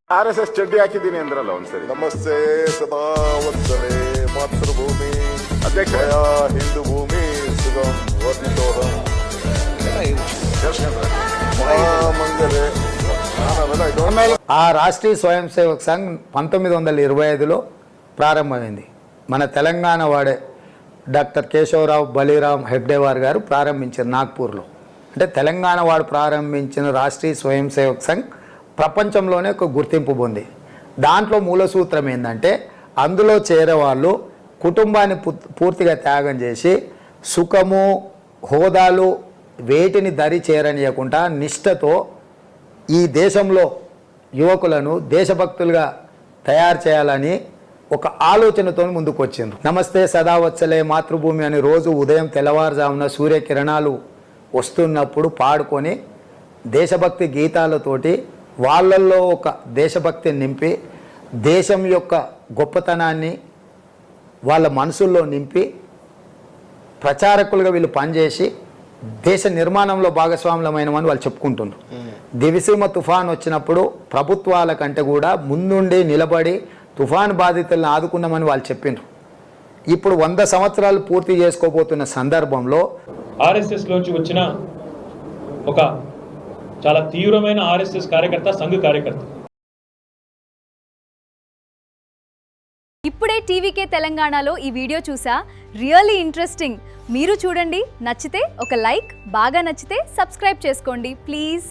RSS ಚಡ್ಡಿ ಹಾಕಿದ್ದೀನಿ ಅಂದ್ರಲ್ಲ ಒಂದ್ಸರಿ. ನಮಸ್ತೆ ಸದಾ ವತ್ಸಲೆ ಮಾತೃಭೂಮಿ ಅಧ್ಯಕ್ಷ ಹಿಂದೂ ಭೂಮಿ ಸುಗಂ ವರ್ಧಿತೋಹಂ ಮಂಗಲೇ ఆ రాష్ట్రీయ స్వయం సేవక్ సంఘ్ 1925లో ప్రారంభమైంది. మన తెలంగాణ వాడే డాక్టర్ కేశవరావు బలిరామ్ హెగ్డేవార్ గారు ప్రారంభించారు నాగ్పూర్లో. అంటే తెలంగాణ వాడు ప్రారంభించిన రాష్ట్రీయ స్వయం సేవక్ సంఘ్ ప్రపంచంలోనే ఒక గుర్తింపు పొంది. దాంట్లో మూల సూత్రం ఏంటంటే అందులో చేరేవాళ్ళు కుటుంబాన్ని పూర్తిగా త్యాగం చేసి సుఖము హోదాలు వేటిని దరి చేరనీయకుండా నిష్ఠతో ఈ దేశంలో యువకులను దేశభక్తులుగా తయారు చేయాలని ఒక ఆలోచనతో ముందుకు వచ్చిండ్రు. నమస్తే సదావత్సలే మాతృభూమి అని రోజు ఉదయం తెల్లవారుజామున సూర్యకిరణాలు వస్తున్నప్పుడు పాడుకొని దేశభక్తి గీతాలతోటి వాళ్ళల్లో ఒక దేశభక్తిని నింపి దేశం యొక్క గొప్పతనాన్ని వాళ్ళ మనసుల్లో నింపి ప్రచారకులుగా వీళ్ళు పనిచేసి దేశ నిర్మాణంలో భాగస్వాములమైనమని వాళ్ళు చెప్పుకుంటున్నారు. దివిసీమ తుఫాన్ వచ్చినప్పుడు ప్రభుత్వాల కంటే కూడా ముందుండి నిలబడి తుఫాన్ బాధితులను ఆదుకున్నామని వాళ్ళు చెప్పిండ్రు. ఇప్పుడు 100 సంవత్సరాలు పూర్తి చేసుకోబోతున్న సందర్భంలో ఆర్ఎస్ఎస్లోంచి వచ్చిన ఒక చాలా తీవ్రమైన ఆర్ఎస్ఎస్ కార్యకర్త సంఘ కార్యకర్త. ఇప్పుడే టీవీకే తెలంగాణలో ఈ వీడియో చూసా, రియల్లీ ఇంట్రెస్టింగ్. మీరు చూడండి, నచ్చితే ఒక లైక్, బాగా నచ్చితే సబ్స్క్రైబ్ చేసుకోండి ప్లీజ్.